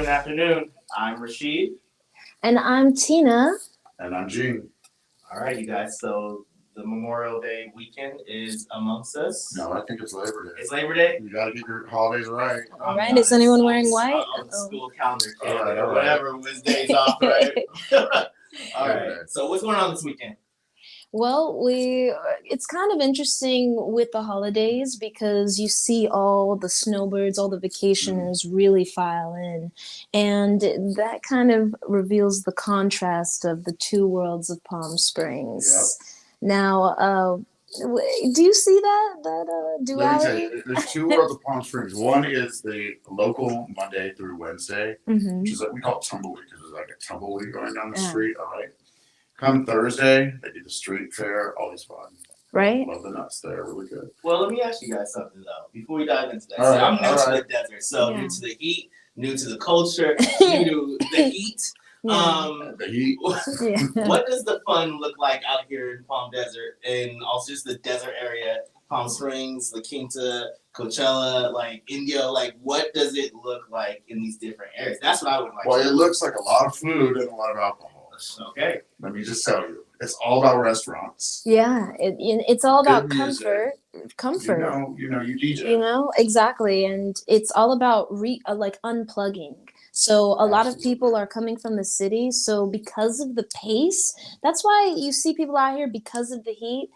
Good afternoon. I'm Rashid. And I'm Tina. And I'm Gene. All right, you guys. So the Memorial Day weekend is amongst us. No, I think it's Labor Day. It's Labor Day. You got to get your holidays right. All right. Is anyone wearing white? On the school calendar, kid, All right. or whatever was days off, right? All right. So what's going on this weekend? Well, it's kind of interesting with the holidays because you see all the snowbirds, all the vacationers really file in. And that kind of reveals the contrast of the two worlds of Palm Springs. Yep. Now, do you see that duality? Let me tell you, there's two worlds of Palm Springs. One is the local Monday through Wednesday, which is like, we call it tumbleweed because there's like a tumbleweed going down the street. All right. Come Thursday, they do the street fair. Always fun. Right? Love the nuts there. Really good. Well, let me ask you guys something, though, before we dive into that. All right, I'm new to the desert, so new to the heat, new to the culture, new to the heat. The heat. What does the fun look like out here in Palm Desert and also just the desert area, Palm Springs, La Quinta, Coachella, like Indio? Like, what does it look like in these different areas? That's what I would like. Well, it looks like a lot of food and a lot of alcohol. Okay. Let me just tell you, it's all about restaurants. Yeah, it's all about Good music. comfort. You DJ. You know, exactly. And it's all about like unplugging. So a lot of people are coming from the city. So because of the pace, that's why you see people out here because of the heat.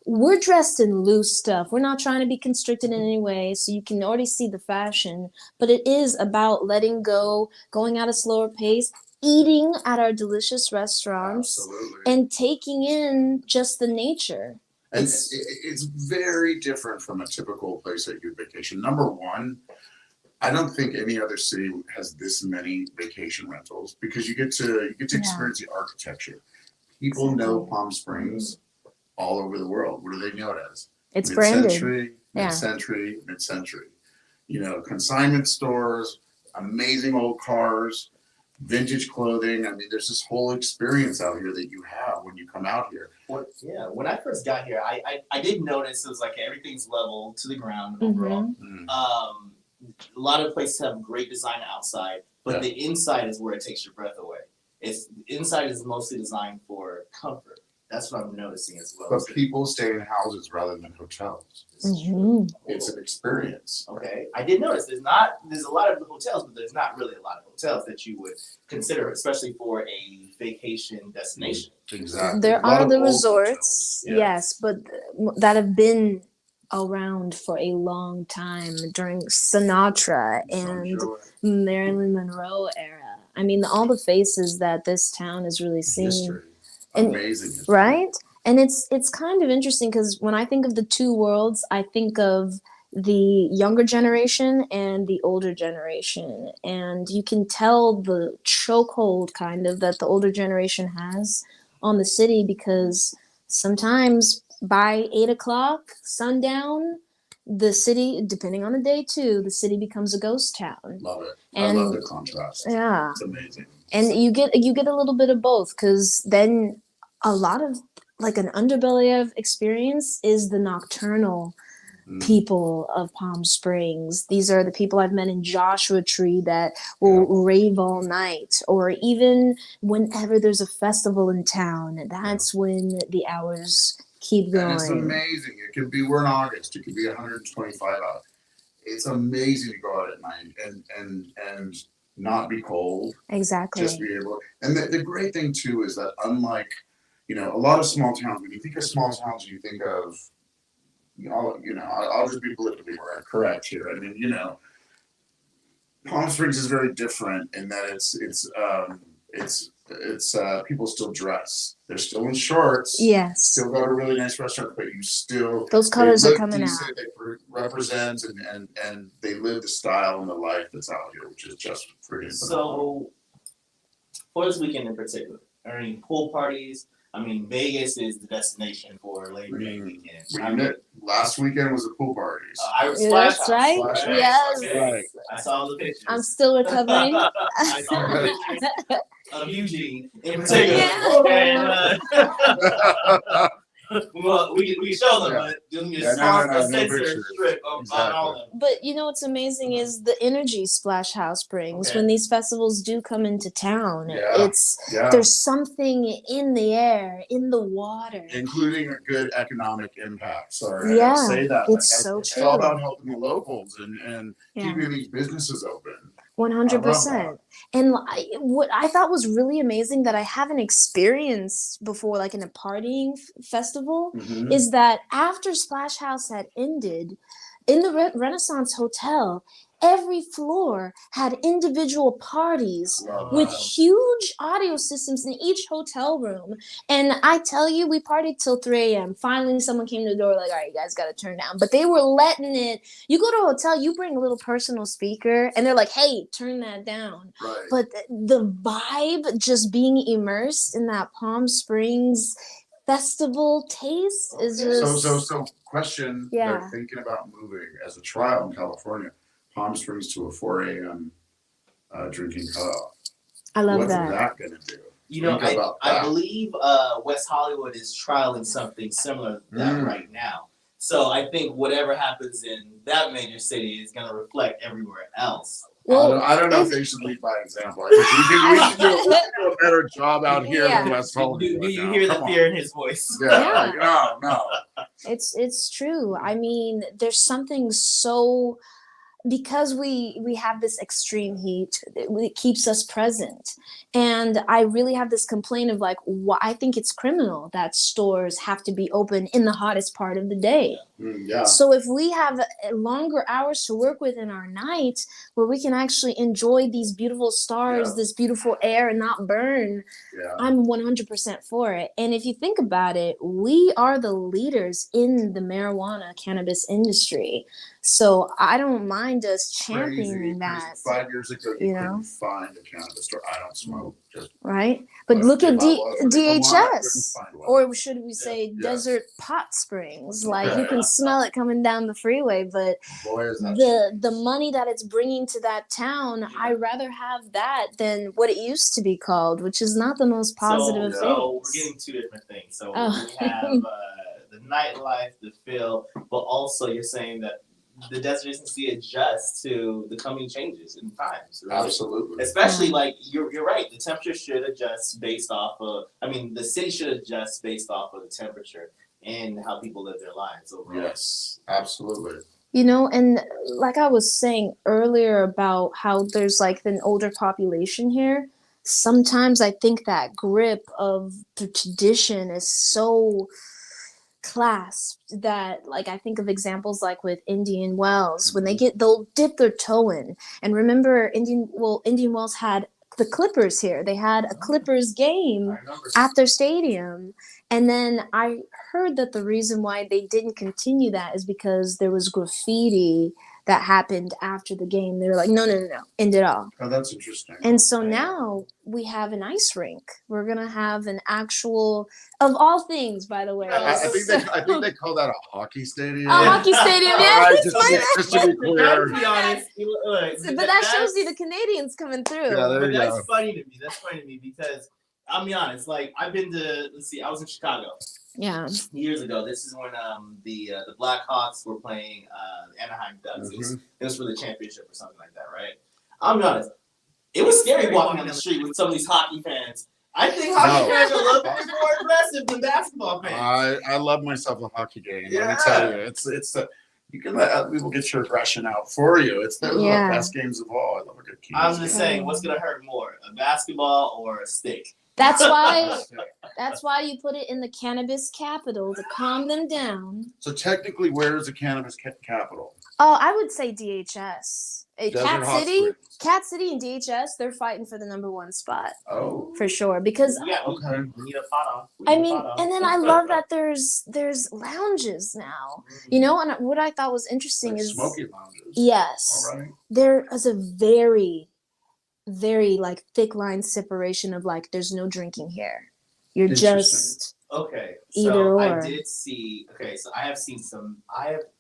We're dressed in loose stuff. We're not trying to be constricted in any way. So you can already see the fashion. But it is about letting go, going at a slower pace, eating at our delicious restaurants. Absolutely. And taking in just the nature. And it's very different from a typical place that you vacation. Number one, I don't think any other city has this many vacation rentals because you get to experience the architecture. People know Palm Springs all over the world. What do they know it as? It's branded. Mid-century. You know, consignment stores, amazing old cars, vintage clothing. I mean, there's this whole experience out here that you have when you come out here. When I first got here, I did notice it was like everything's level to the ground overall. A lot of places have great design outside, but the inside is where it takes your breath away. The inside is mostly designed for comfort. That's what I'm noticing as well. But people stay in houses rather than hotels. It's an experience. Okay, I did notice there's a lot of hotels, but there's not really a lot of hotels that you would consider, especially for a vacation destination. Exactly. There are the resorts, yes, but that have been around for a long time during Sinatra and Marilyn Monroe era. I mean, all the faces that this town is really seeing. History. Amazing history. Right? And it's kind of interesting because when I think of the two worlds, I think of the younger generation and the older generation. And you can tell the chokehold kind of that the older generation has on the city because sometimes by 8 o'clock, sundown, the city, depending on the day too, the city becomes a ghost town. Love it. And I love the contrast. Yeah. It's amazing. And you get a little bit of both because then a lot of like an underbelly of experience is the nocturnal people of Palm Springs. These are the people I've met in Joshua Tree that will rave all night, or even whenever there's a festival in town, that's when the hours keep going. And it's amazing. It could be, we're in August, it could be 125 out. It's amazing to go out at night and not be cold. Exactly. Just be able, and the great thing too is that unlike, a lot of small towns, when you think of small towns, you think of, I'll just be politically correct here. I mean, Palm Springs is very different in that it's people still dress. They're still in shorts. Yes. Still go to really nice restaurants, but you still those colors are coming out. They represent and they live the style and the life that's out here, which is just freaking phenomenal. So, for this weekend in particular, are there any pool parties? I mean, Vegas is the destination for Labor Day weekend. Last weekend was the pool parties. That's right. Yes. Okay. I saw the pictures. I'm still recovering. I saw the pictures of Eugene in particular. Yeah. And, Well, we can show them, but just Yeah, a no censor pictures. strip on all of them. But you know what's amazing is the energy Splash House brings Okay. when these festivals do come into town. Yeah. There's something in the air, in the water, including a good economic impact. Sorry, I Yeah, gotta say that. it's so it's true. all about helping the locals and Yeah. keeping these businesses open. 100%. And what I thought was really amazing that I haven't experienced before, like in a partying festival, Mhm. is that after Splash House had ended, in the Renaissance Hotel, every floor had individual parties with huge audio systems in each hotel room. And I tell you, we partied till 3 a.m. Finally, someone came to the door like, all right, you guys got to turn down. But they were letting it. You go to a hotel, you bring a little personal speaker, and they're like, hey, turn that down. Right. But the vibe, just being immersed in that Palm Springs festival taste is just... So question, Yeah. they're thinking about moving as a trial in California, Palm Springs to a 4 a.m. Drinking cutoff. I love What's that. that gonna do? You know, Think about I that. believe West Hollywood is trialing something similar to that right now. So I think whatever happens in that major city is going to reflect everywhere else. Well, I don't know if they should lead by example. I think we should do a better job out here Yeah. than West Hollywood. Do you now. hear Come the on. fear in his voice? Yeah. Yeah. No. It's true. I mean, there's something so, because we have this extreme heat, it keeps us present. And I really have this complaint of like, I think it's criminal that stores have to be open in the hottest part of the day. Yeah. So if we have longer hours to work with in our night, where we can actually enjoy these beautiful stars, this beautiful air, and not burn, I'm 100% for it. And if you think about it, we are the leaders in the marijuana cannabis industry. So I don't mind us championing that. 5 years ago, you know? couldn't find a cannabis store. I don't smoke. Just Right? But look at if I was in Vermont, I couldn't DHS, find one. or should we say Desert Pot Springs? Like you can smell it coming down the freeway, but Boy, is that the money that it's bringing to that town, I'd rather have that than what it used to be called, which is not the most positive of things. So we're getting two different things. So we have the nightlife, the feel, but also you're saying that the desert agency adjusts to the coming changes in times. Right? Absolutely. Especially like you're right. The temperature should adjust based off of. I mean, the city should adjust based off of the temperature and how people live their lives overall. Yes, absolutely. You know, and like I was saying earlier about how there's like an older population here. Sometimes I think that grip of the tradition is so clasped that, like, I think of examples like with Indian Wells, when they'll dip their toe in. And remember, Indian Wells had the Clippers here. They had a Clippers game at their stadium. And then I heard that the reason why they didn't continue that is because there was graffiti that happened after the game. They were like, no, end it all. Oh, that's interesting. And so now we have an ice rink. We're gonna have an actual, of all things, by the way. I think they call that a hockey stadium. A hockey stadium, yeah. Right, just to be clear. To be honest, But that shows you the Canadians coming through. Yeah, there you that's go. funny to me. That's funny to me because I'll be honest. Like I've been to, I was in Chicago. Yeah. Years ago. This is when the Blackhawks were playing Anaheim Ducks. It was for the championship or something like that, right? I'll be honest. It was scary walking down the street with some of these hockey fans. I think hockey fans are a little bit more aggressive than basketball fans. I love myself a hockey game. Let me tell you, it's you can let people get your aggression out for you. It's those are the best games of all. I love a good game. I'm just saying, what's gonna hurt more, a basketball or a stick? That's why you put it in the cannabis capital to calm them down. So technically, where is the cannabis capital? Oh, I would say DHS. Desert Cat City and DHS, they're fighting for the #1 spot. Oh, for sure. Because we need a pot on. And then I love that there's lounges now. You know, and what I thought was interesting like is smoky lounges. Yes. All right. There is a very, very like thick line separation of like there's no drinking here. You're just either or. I did see. Okay, so I have seen some.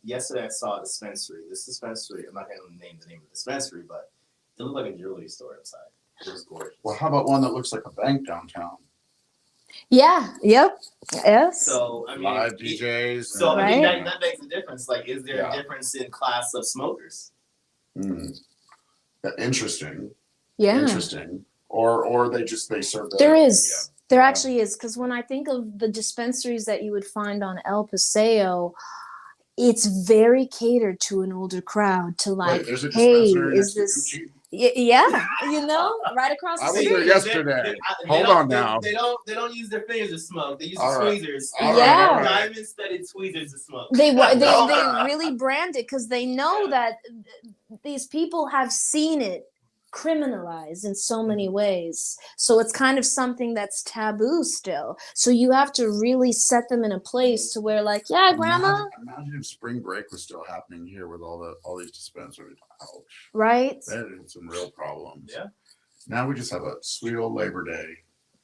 Yesterday I saw a dispensary. This dispensary. I'm not going to name the name of the dispensary, but it looked like a jewelry store inside. It was gorgeous. Well, how about one that looks like a bank downtown? Yeah. Yep. Yes. So I mean, Live DJs. so I Right. mean that makes a difference. Like, is there a difference in class of smokers? Interesting. Yeah. Interesting. Or they serve There is. Yeah. There actually is, because when I think of the dispensaries that you would find on El Paseo, it's very catered to an older crowd. To like, Wait, there's a hey, dispensary is next this? to Gucci? Yeah, right across the I was street. there yesterday. Hold on now. They don't use their fingers to smoke. They use All right. tweezers. All right, Yeah. all right. Diamond-studded tweezers to smoke. They really brand it because they know that these people have seen it criminalized in so many ways. So it's kind of something that's taboo still. So you have to really set them in a place to where, like, yeah, grandma, Imagine if spring break was still happening here with all these dispensaries. Ouch. right? That is some real problems. Yeah. Now we just have a sweet old Labor Day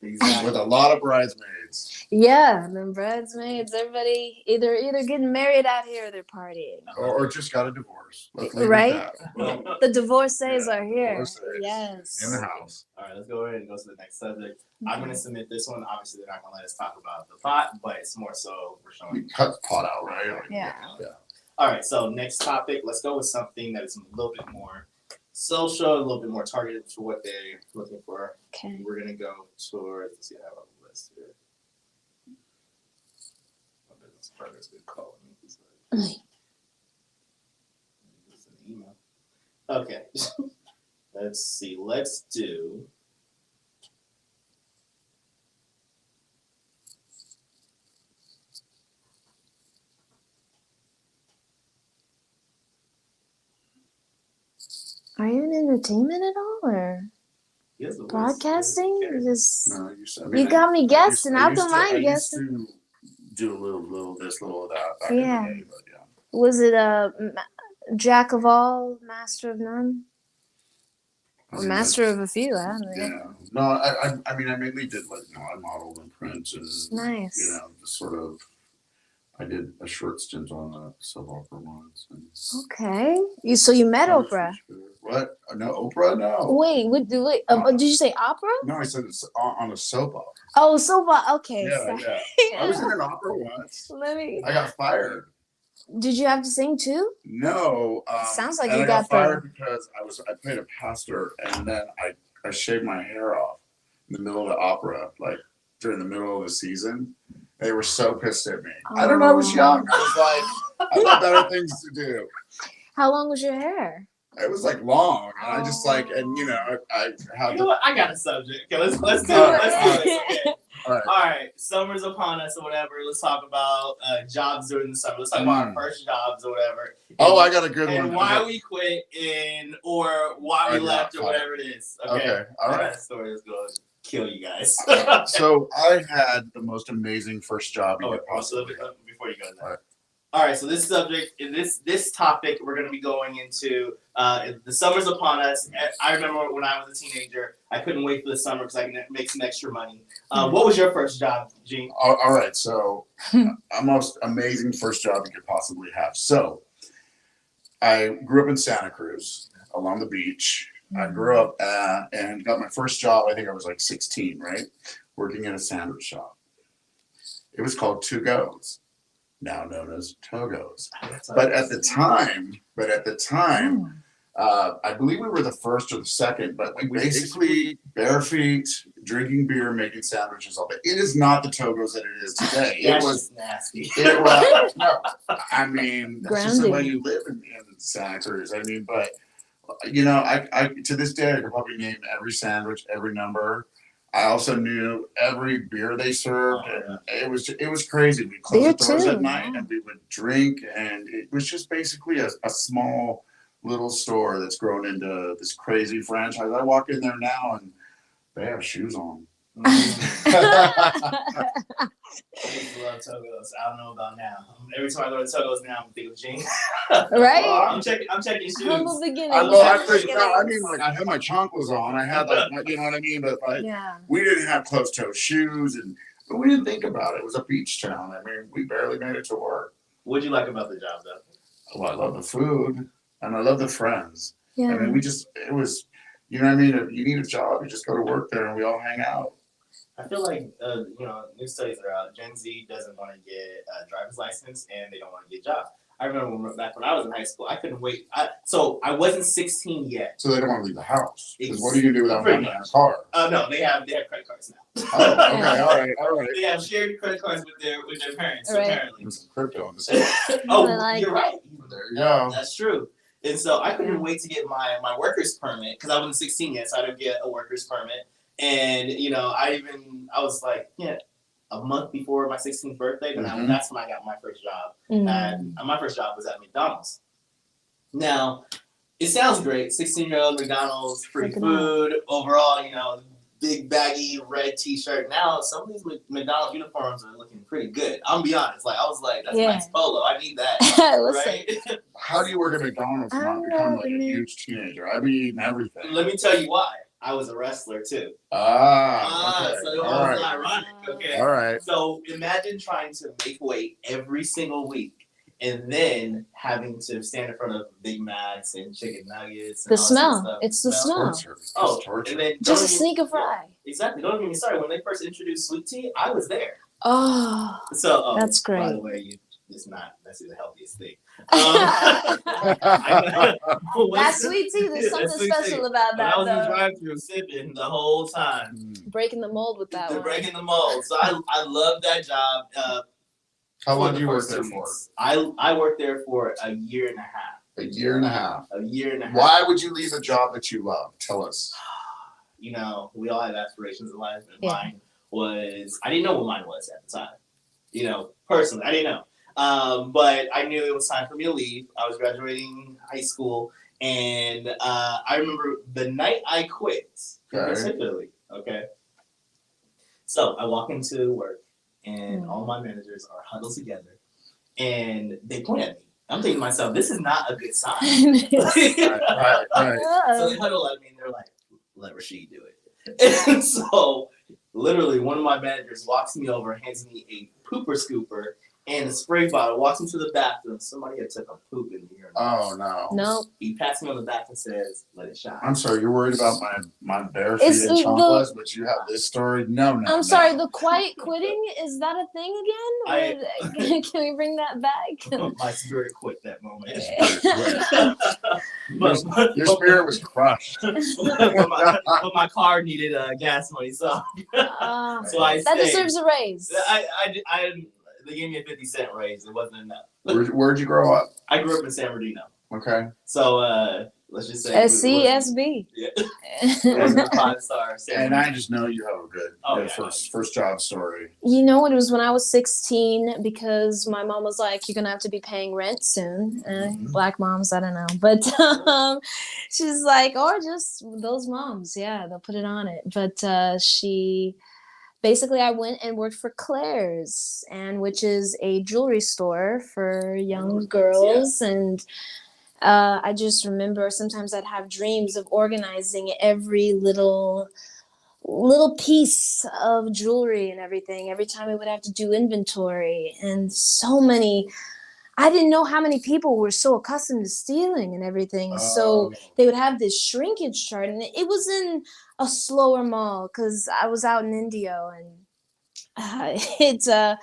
Exactly. with a lot of bridesmaids. Yeah, and then bridesmaids, everybody either getting married out here or they're partying. Or just got a divorce. Let's leave Right? it at that. Well, The divorcees are here. Divorcees. Yes. in the house. All right, let's go ahead and go to the next subject. I'm going to submit this one. Obviously, they're not going to let us talk about the pot, but it's more so we're We showing. cut the pot out, right? Yeah. All right, so next topic. Let's go with something that is a little bit more social, a little bit more targeted for what they're looking for. Okay. We're going to go towards, let's see, I have a list here. My business partner's been calling me. He's like, it's an email. Okay. Let's see. Let's do. Are you in entertainment at all, or Here's the list. broadcasting? Okay. Just No, you got me guessing. I don't mind I used guessing. to do a little this, little that back Yeah. in the day, but yeah. Was it a jack of all, master of none, I or mean, master of a few? I don't know. Yeah. No, I mean, I mainly did I modeled and print and Nice. just sort of. I did a short stint on a soap opera once. And Okay. So you met Oprah? What? No, Oprah? No. Wait. Did you say opera? No, I said it's on a soap opera. Oh, soap opera. Okay. Yeah, sorry. yeah. I was in an opera once. Let me. I got fired. Did you have to sing too? No. Sounds like and you I got got fired because I played a pastor, and then I shaved my hair off in the middle of the opera, like during the middle of the season. They were so pissed at me. I don't know. I was young. I was like, I had better things to do. How long was your hair? It was like long, and I just like, and I had You know what? I got a subject. Okay, let's do All it. right. Let's do this. Okay. All right. All right. Summer's upon us or whatever. Let's talk about jobs during the summer. Let's talk about our first jobs or whatever. Oh, I got a good and one. why we quit or why we left or fine. whatever it is. Okay. All right. That story is going to kill you guys. So I had the most amazing first job you could possibly have. Before you go to that. All right. All right, so this subject, in this topic, we're going to be going into the summer's upon us. I remember when I was a teenager, I couldn't wait for the summer because I can make some extra money. What was your first job, Gene? All right, so a most amazing first job you could possibly have. So I grew up in Santa Cruz along the beach. I grew up and got my first job, I think I was like 16, right? Working in a sandwich shop. It was called Two Goes, now known as Togo's. But at the time, I believe we were the first or the second, but we basically bare feet, drinking beer, making sandwiches all day. It is not the Togo's that it is today. It was nasty. It was, no, I mean, that's just the way Grounding. you live in Santa Cruz. I mean, but I to this day I could probably name every sandwich, every number. I also knew every beer they served, and it was crazy. We'd close Beer the doors too, at night, wow. and we would drink, and it was just basically a small little store that's grown into this crazy franchise. I walk in there now, and they have shoes on. I used to love Togo's. I don't know about now. Every time I go to Togo's now, I'm thinking of Gene. Right? I'm checking shoes. Humble beginnings. I humble mean, like I had my chanclas on. I had like, you know what I mean? But like, Yeah. we didn't have closed-toe shoes, but we didn't think about it. It was a beach town. I mean, we barely made it to work. What'd you like about the job, though? Well, I love the food, and I love the friends. Yeah. I mean, it was, you know what I mean? If you need a job, you just go to work there, and we all hang out. I feel like new studies are out. Gen Z doesn't want to get a driver's license, and they don't want to get a job. I remember back when I was in high school, I couldn't wait. So I wasn't 16 yet. So they don't want to leave the house. Because what are you gonna do without money in a car? No, they have credit cards now. Oh, okay, all right. They have shared credit cards with their parents, Right. apparently. There's some crypto in this. You're right. There you go. That's true. And so I couldn't wait to get my worker's permit because I wasn't 16 yet, so I didn't get a worker's permit. And I was like, a month before my 16th birthday, but that's when I got my first job. And my first job was at McDonald's. Now, it sounds great. 16-year-old McDonald's, free food, overall, big baggy red T-shirt. Now, some of these McDonald's uniforms are looking pretty good. I'm gonna be honest. I was like, that's a nice polo. I need that. Right? How do you work at McDonald's and not become like a huge teenager? I mean, everything. Let me tell you why. I was a wrestler too. Okay. So it was right. ironic. Okay. All right. So imagine trying to make weight every single week, and then having to stand in front of Big Macs and chicken nuggets. And The smell. It's the smell. Torture. And then Just a sneak of fry. Exactly. Don't get me started. When they first introduced sweet tea, I was there. Oh, So that's great. By the way, it's not necessarily the healthiest thing. That sweet tea, there's something special about that. I was in the drive-thru sipping the whole time. Breaking the mold with that one. Breaking the mold. So I love that job. How long did you work there for? I worked there for a year and a half. A year and a half. A year and a half. Why would you leave a job that you love? Tell us. We all have aspirations in life, and mine was, I didn't know what mine was at the time. Personally, I didn't know. But I knew it was time for me to leave. I was graduating high school, and I remember the night I quit, particularly. Okay. So I walk into work, and all my managers are huddled together, and they point at me. I'm thinking to myself, this is not a good sign. Right. So they huddle at me, and they're like, let Rashid do it. And so literally one of my managers walks me over, hands me a pooper scooper and a spray bottle, walks into the bathroom. Somebody had took a poop in the urinal. Oh, no. No. He pats me on the back and says, let it shine. I'm sorry, you're worried about my bare feet and chocolates, but you have this story? No. I'm sorry, the quiet quitting, is that a thing again? Can we bring that back? My spirit quit that moment. Your spirit was crushed. but my car needed gas money, so that deserves a raise. They gave me a 50-cent raise. It wasn't enough. Where'd you grow up? I grew up in San Bernardino. Okay. So let's just say SCSB. Yeah. It wasn't a 5-star. And I just know you have a good first job story. You know, it was when I was 16 because my mom was like, "You're gonna have to be paying rent soon." Black moms, I don't know, but she's like, or just those moms, they'll put it on it. But basically, I went and worked for Claire's, which is a jewelry store for young girls. And I just remember sometimes I'd have dreams of organizing every little piece of jewelry and everything. Every time we would have to do inventory, and so many. I didn't know how many people were so accustomed to stealing and everything. So they would have this shrinkage chart, and it was in a slower mall because I was out in Indio, and it's How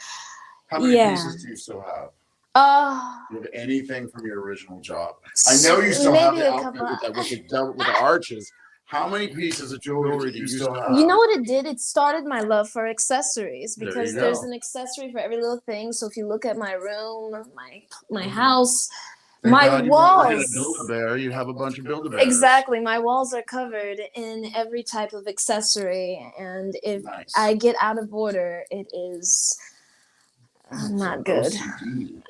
many pieces do you still have? Do you have anything from your original job? I know you still have the outfit with the arches. How many pieces of jewelry do you still have? You know what it did? It started my love for accessories because there's an accessory for every little thing. So if you look at my room, my house, my walls. You have a bunch of Build-A-Bears. Exactly. My walls are covered in every type of accessory. And if I get out of order, it is not good.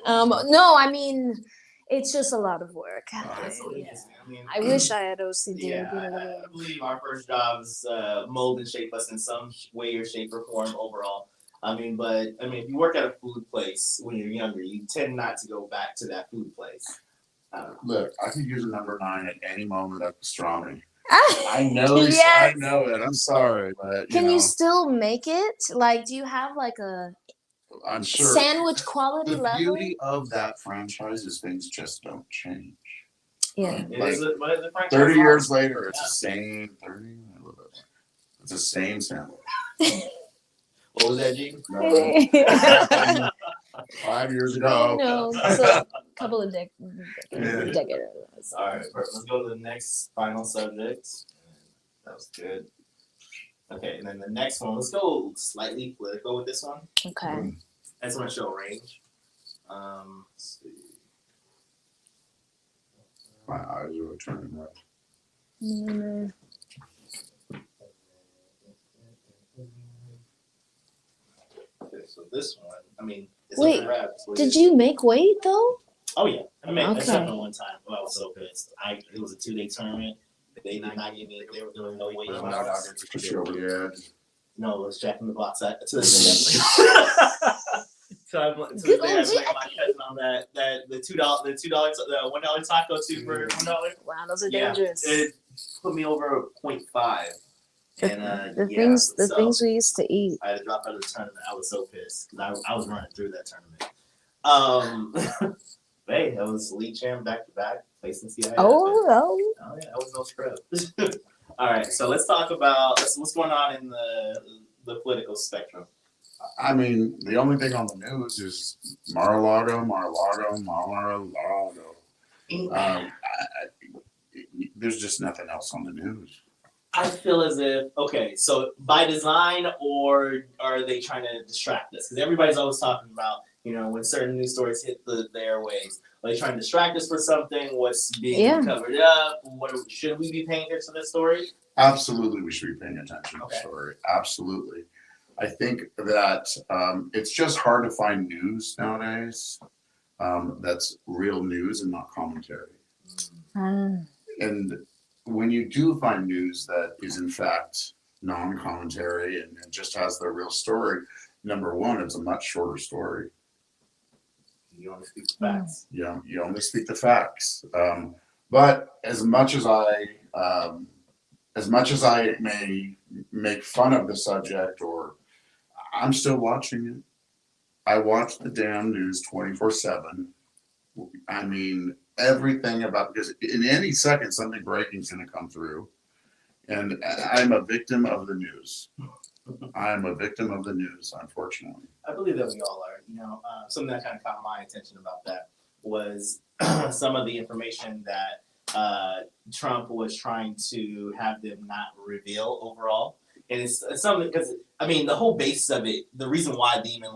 No, I mean, it's just a lot of work. I wish I had OCD. I believe our first jobs mold and shape us in some way or shape or form overall. But if you work at a food place when you're younger, you tend not to go back to that food place. Look, I could use a number 9 at any moment at pastrami. I know I know it. I'm sorry, but can you still make it? Like, do you have like a I'm sure sandwich quality level? The beauty of that franchise is things just don't change. Yeah. Like, 30 years later, it's the same 30. I love it. It's the same sandwich. What was that, G? No, 5 years ago. No, so a couple of decades. All right, perfect. Let's go to the next final subject. That was good. Okay, and then the next one, let's go slightly political with this one. Okay. I just want to show a range. Let's see. My eyes are turning red. Okay, so this one, I mean, it's Wait, a wrap. Did you make weight though? Oh yeah, I made Okay. it happened one time. Oh, I was so pissed. It was a 2-day tournament. They did not give me. There was no weight. I'm not out to push you over the edge. No, it was Jack in the Box. To this day, so I'm to Good this day, I old blame my Jackie. cousin on that the $2, the $1 taco two for $1. Wow, those are Yeah, dangerous. it put me over 0.5. And the yeah, things we used to eat. I had to drop out of the tournament. I was so pissed because I was running through that tournament. Hey, that was league champ back to back, placing CIF. Oh, Oh yeah, that was no scrub. All right, so let's talk about what's going on in the political spectrum. I mean, the only thing on the news is Mar-a-Lago. There's just nothing else on the news. I feel as if, okay, so by design, or are they trying to distract us? Because everybody's always talking about, when certain news stories hit the airwaves, are they trying to distract us for something? What's being covered up? Should we be paying attention to this story? Absolutely, we should be paying attention to the Okay. story. Absolutely. I think that it's just hard to find news nowadays that's real news and not commentary. And when you do find news that is in fact non-commentary and just has the real story, number one, it's a much shorter story. You only speak the facts. Yeah, you only speak the facts. But as much as I may make fun of the subject, or I'm still watching it. I watch the damn news 24/7. I mean, everything about, because in any second something breaking is going to come through, and I'm a victim of the news. I'm a victim of the news, unfortunately. I believe that we all are. Something that kind of caught my attention about that was some of the information that Trump was trying to have them not reveal overall. And it's something because the whole basis of it, the reason why they even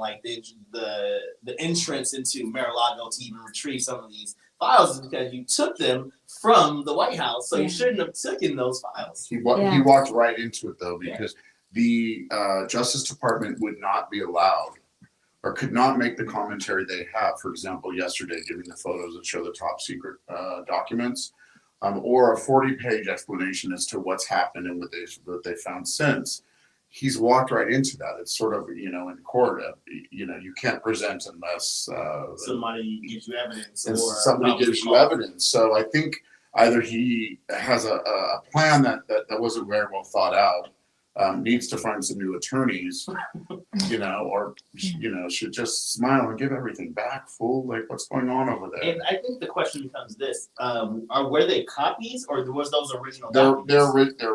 the entrance into Mar-a-Lago to even retrieve some of these files is because you took them from the White House, so you shouldn't have taken those files. He walked right into it though, because the Justice Department would not be allowed or could not make the commentary they have. For example, yesterday, giving the photos that show the top secret documents. Or a 40-page explanation as to what's happened and what they found since. He's walked right into that. It's sort of, in court, you can't present unless somebody gives you evidence, or somebody gives you evidence. So I think either he has a plan that wasn't very well thought out, needs to find some new attorneys, or should just smile and give everything back, fool. Like, what's going on over there? And I think the question becomes this: were they copies, or was those original? They're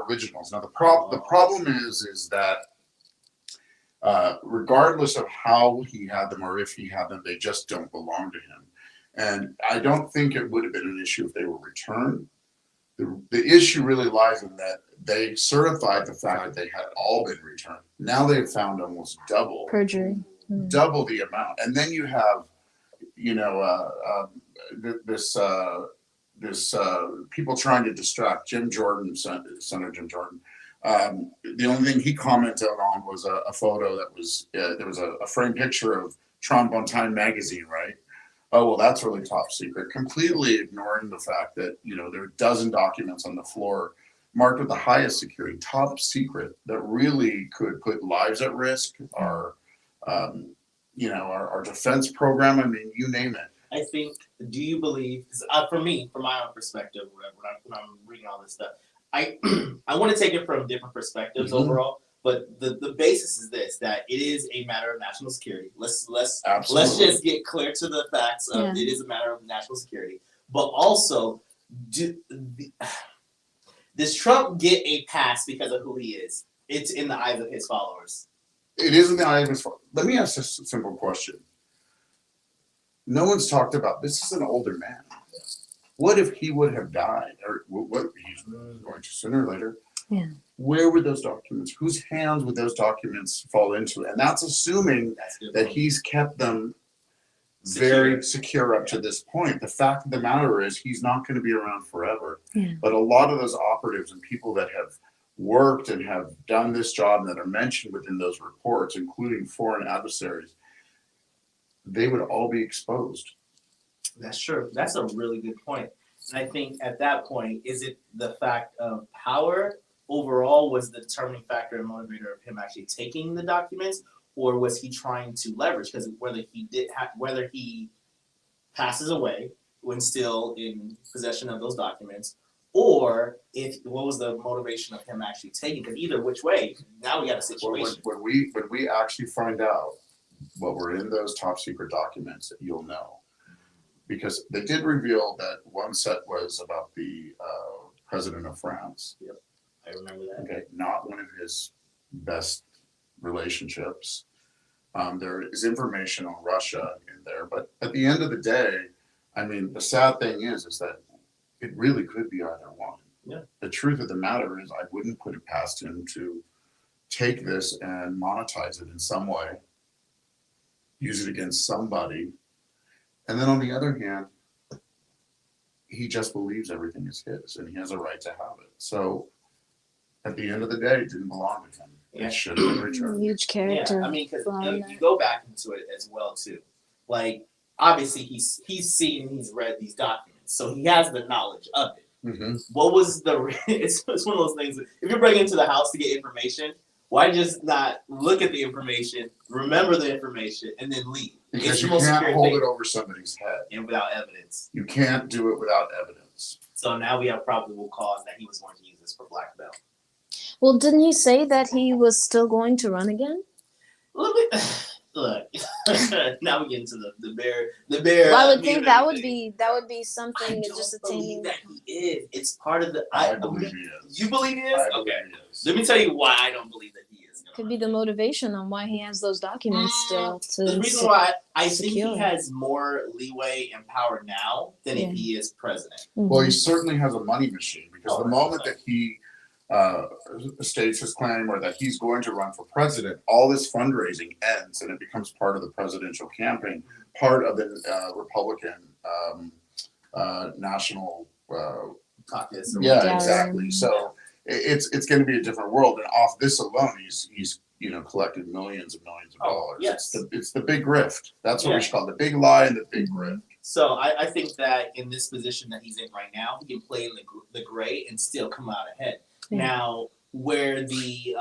originals. Now the problem is that regardless of how he had them or if he had them, they just don't belong to him. And I don't think it would have been an issue if they were returned. The issue really lies in that they certified the fact that they had all been returned. Now they've found almost double double the amount, and then you have, this people trying to distract Jim Jordan, Senator Jim Jordan. The only thing he commented on was a photo that was there was a framed picture of Trump on Time magazine, right? Oh, well, that's really top secret, completely ignoring the fact that, there are a dozen documents on the floor marked with the highest security, top secret, that really could put lives at risk, our defense program. I mean, you name it. I think, do you believe, for me, from my own perspective, when I'm reading all this stuff, I want to take it from different perspectives overall. But the basis is this: that it is a matter of national security. Let's just get clear to the facts of it is a matter of national security. But also, does Trump get a pass because of who he is? It's in the eyes of his followers. it isn't the eye of his. Let me ask this simple question. No one's talked about this. Is an older man. What if he would have died, or what he's going to sooner or later? Yeah. Where would those documents? Whose hands would those documents fall into? And that's assuming that he's kept them very secure up to this point. The fact of the matter is, he's not going to be around forever. Yeah. But a lot of those operatives and people that have worked and have done this job that are mentioned within those reports, including foreign adversaries, they would all be exposed. That's true. That's a really good point. And I think at that point, is it the fact of power overall was the determining factor and motivator of him actually taking the documents, or was he trying to leverage? Because whether he passes away when still in possession of those documents, or what was the motivation of him actually taking? Because either which way, now we got a situation. When we actually find out what were in those top secret documents, you'll know. Because they did reveal that one set was about the president of France. Yep, I remember that. Okay, not one of his best relationships. There is information on Russia in there, but at the end of the day, I mean, the sad thing is that it really could be either one. Yeah. The truth of the matter is, I wouldn't put it past him to take this and monetize it in some way, use it against somebody. And then on the other hand, he just believes everything is his and he has a right to have it. So at the end of the day, it didn't belong to him. Yeah. It should have been returned. Huge character. Yeah, I mean, because you go back into it as well too. Like, obviously, he's seen, he's read these documents, so he has the knowledge of it. Mm-hmm. What was it's one of those things. If you're bringing into the house to get information, why just not look at the information, remember the information, and then leave? Because you can't hold it over somebody's head. And without evidence. You can't do it without evidence. So now we have probable cause that he was going to use this for blackmail. Well, didn't he say that he was still going to run again? Look, now we get into the bear. Well, I would think that would be something I just don't believe attaining. that he is. It's part of the. I believe he is. You believe he is? I believe Okay. he is. Let me tell you why I don't believe that he is. Could be the motivation on why he has those documents still. The reason why I think secure. he has more leeway and power now than if he is president. Well, he certainly has a money machine, because the 100%. moment that he states his claim or that he's going to run for president, all this fundraising ends and it becomes part of the presidential campaign, part of the Republican national Caucus. yeah, exactly. So it's going to be a different world, and off this alone, he's collected millions and millions of dollars. Yes. It's the big grift. That's what we should call it, the big lie and the big grift. So I think that in this position that he's in right now, he can play in the gray and still come out ahead. Yeah. Now, where the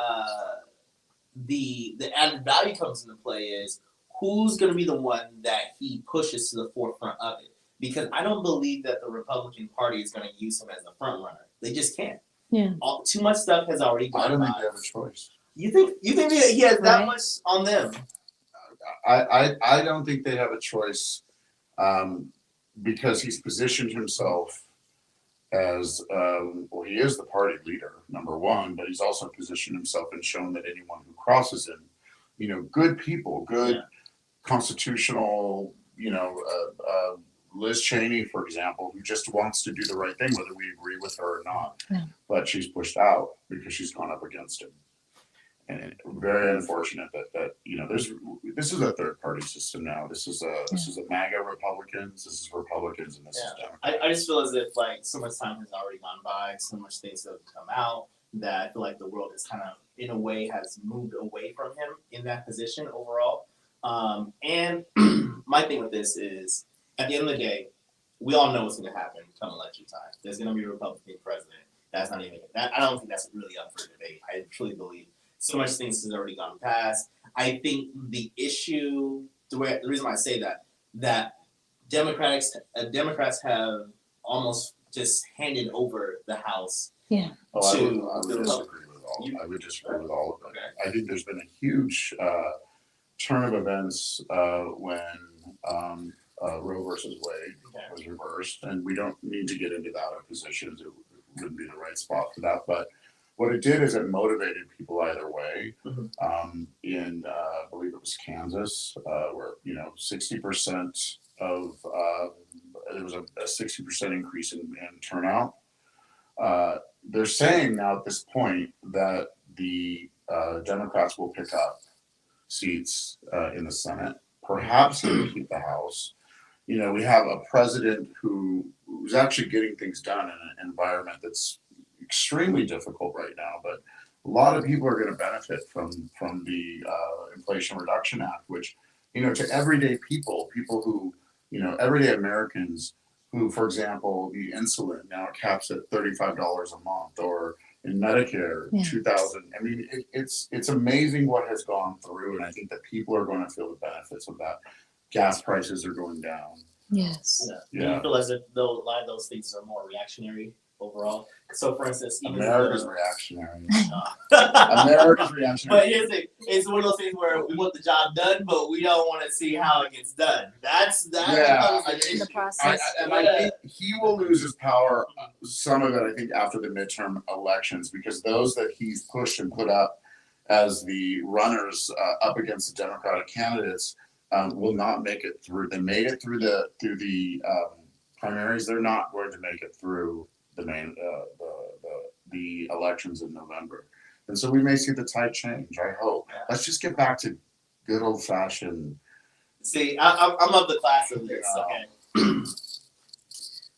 added value comes into play is who's going to be the one that he pushes to the forefront of it. Because I don't believe that the Republican Party is going to use him as the front runner. They just can't. Yeah. Too much stuff has already gone I don't by. think they have a choice. You think he has that Right. much on them? I don't think they have a choice, because he's positioned himself as well, he is the party leader, number one, but he's also positioned himself and shown that anyone who crosses him, good people, good constitutional, Liz Cheney, for example, who just wants to do the right thing, whether we agree with her or not. Yeah. But she's pushed out because she's gone up against him. And very unfortunate that this is a third party system now. This is a MAGA Republicans. This is Republicans, and this is Democrats. I just feel as if so much time has already gone by, so much things have come out that I feel like the world is kind of in a way has moved away from him in that position overall. And my thing with this is, at the end of the day, we all know what's going to happen come election time. There's going to be a Republican president. That's not even that. I don't think that's really up for debate. I truly believe so much things has already gone past. I think the issue, the reason why I say that Democrats have almost just handed over the House. Yeah. I To would the disagree with all. I would disagree with all of it. Okay. I think there's been a huge turn of events when Roe versus Wade was reversed, and we don't need to get into that. Our positions, it wouldn't be the right spot for that. But what it did is it motivated people either way. Mhm. I believe it was Kansas, where 60% of there was a 60% increase in turnout. They're saying now at this point that the Democrats will pick up seats in the Senate, perhaps even keep the House. We have a president who's actually getting things done in an environment that's extremely difficult right now, but a lot of people are going to benefit from the Inflation Reduction Act, which to everyday people who everyday Americans who, for example, the insulin now caps at $35 a month, or in Medicare, Yeah. 2,000. I mean, it's amazing what has gone through, and I think that people are going to feel the benefits of that. Gas prices are going down. Yes. Do you feel as if a lot of those things are more reactionary overall? So, for instance, even America's reactionary. America's America's reactionary. But here's the thing: it's one of those things where we want the job done, but we don't want to see how it gets done. That becomes an issue. The process. I think he will lose his power. Some of it, I think, after the midterm elections, because those that he's pushed and put up as the runners up against the Democratic candidates will not make it through. They made it through the primaries. They're not going to make it through the main the elections in November, and so we may see the tide change. I hope. Let's just get back to good old fashioned. See, I'm of the class of this. Okay.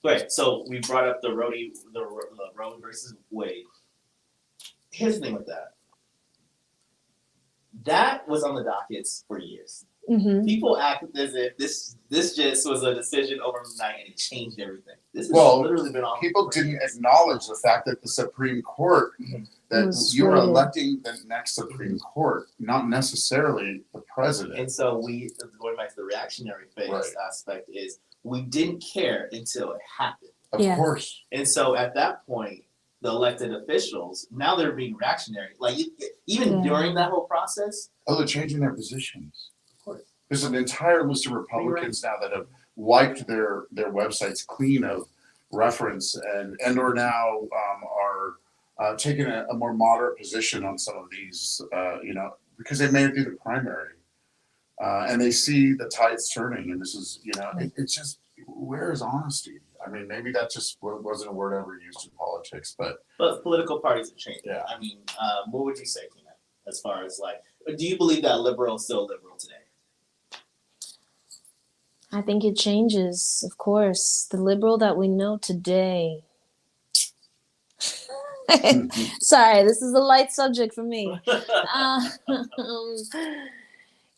Great. So we brought up the Roe versus Wade. Here's the thing with that. That was on the dockets for years. Mm-hmm. People act as if this just was a decision overnight and it changed everything. This has literally been on. People didn't acknowledge the fact that the Supreme Court, that you are electing the next Supreme Court, not necessarily the president. And so going back to the reactionary phase aspect, is we didn't care until it happened. Of course. And so at that point, the elected officials, now they're being reactionary. Like even during that whole process. Oh, they're changing their positions. Of course. There's an entire list of Republicans now that have wiped their websites clean of reference and or now are taking a more moderate position on some of these, because they made it through the primary. And they see the tides turning, and this is, it's just, where is honesty? I mean, maybe that just wasn't a word ever used in politics, but political parties have changed. Yeah. I mean, what would you say, Tina, as far as do you believe that liberal is still liberal today? I think it changes, of course. The liberal that we know today. Sorry, this is a light subject for me.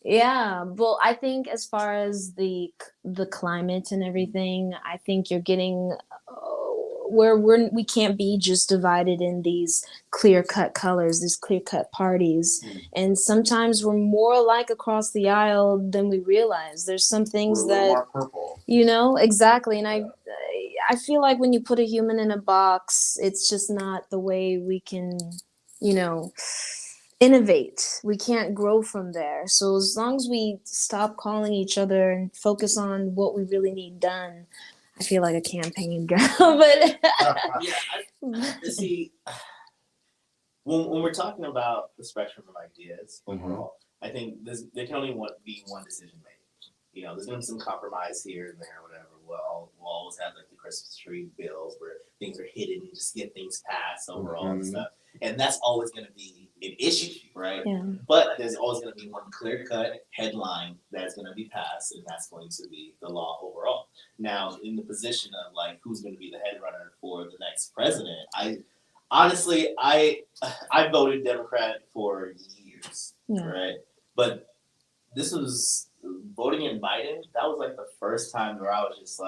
Yeah, well, I think as far as the climate and everything, I think you're getting where we can't be just divided in these clear-cut colors, these clear-cut parties. And sometimes we're more alike across the aisle than we realize. There's some things that, more purple. Exactly. And I feel like when you put a human in a box, it's just not the way we can, innovate. We can't grow from there. So as long as we stop calling each other and focus on what we really need done, I feel like a campaign girl. But see, when we're talking about the spectrum of ideas overall, I think there can only be one decision made. There's going to be some compromise here and there, whatever. We'll always have the Christmas tree bills where things are hidden and just get things passed overall and stuff. And that's always going to be an issue, right? Yeah. But there's always going to be one clear-cut headline that's going to be passed, and that's going to be the law overall. Now, in the position of who's going to be the head runner for the next president, I voted Democrat for years, right? But this was voting in Biden. That was the first time where I was just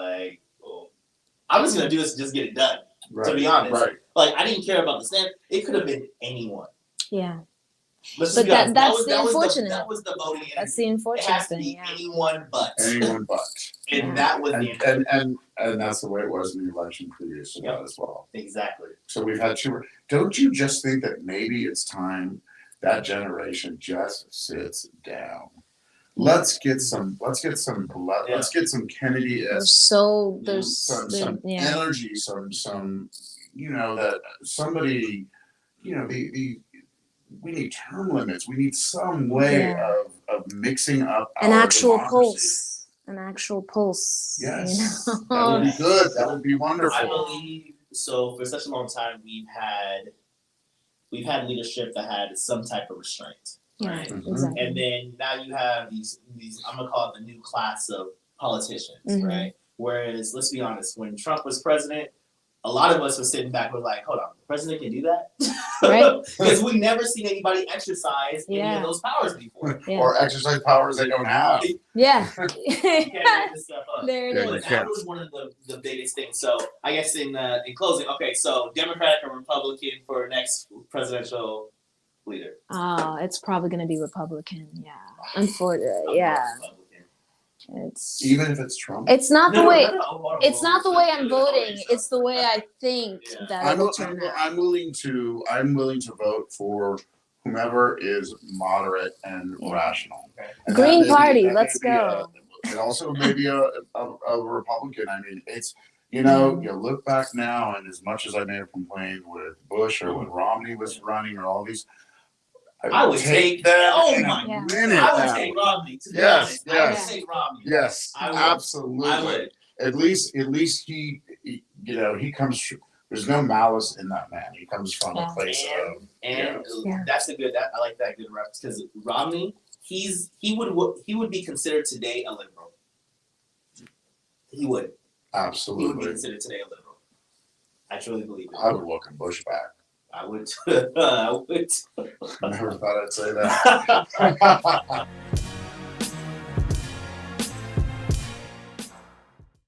I'm just going to do this and just get it done. Right. To be honest, I didn't care about the stand. It could have been anyone. Yeah. But that's the unfortunate. That was the voting. That's the unfortunate thing. Anyone but. Anyone but. And that was and that's the way it was in the election previous to that as well. Exactly. So we've had two. Don't you just think that maybe it's time that generation just sits down? Let's get some Kennedy. There's some energy, some that somebody we need term limits. We need some way of mixing up An our actual democracy. pulse. An actual pulse. Yes, You that would know? be good. That would be wonderful. I believe so. For such a long time, we've had leadership that had some type of restraint, right? Mhm. Exactly. And then now you have these I'm gonna call it the new class of politicians, Mhm. right? Whereas, let's be honest, when Trump was president, a lot of us were sitting back, we're like, hold on, the president can do that? Right. Because we've never seen anybody exercise any of those powers before. Yeah. Or exercise powers they don't have. Yeah. You can't make this stuff up. There it Yeah, is. you But can't. that was one of the biggest things. So I guess in closing, okay, so Democratic or Republican for next presidential leader? It's probably going to be Republican. Yeah. Unfortunately, I'm yeah. Republican. It's Even if it's Trump. it's not the way No, it's not the way I'm voting. Yeah. It's the way I think Yeah. that I'm, it'll I'm, turn out. I'm willing to vote for whomever is moderate and Yeah. rational. Okay. And Green that may Party, that may let's be go. It also may be a Republican. I mean, it's you look back now, and as much as I may have complained with Bush or when Romney was running or all these, I would take that. Oh in a my minute I would now. take Romney. To be Yes, honest, I would yes. take Romney. Yes, I would. absolutely. I would. At least he he comes. There's no malice in that man. He comes from a place of. And Yeah. that's a good. I like that good reference because Romney, he would be considered today a liberal. He would. He would be Absolutely. considered today a liberal. I truly believe it. I would welcome Bush back. I would. I would. Never thought I'd say that.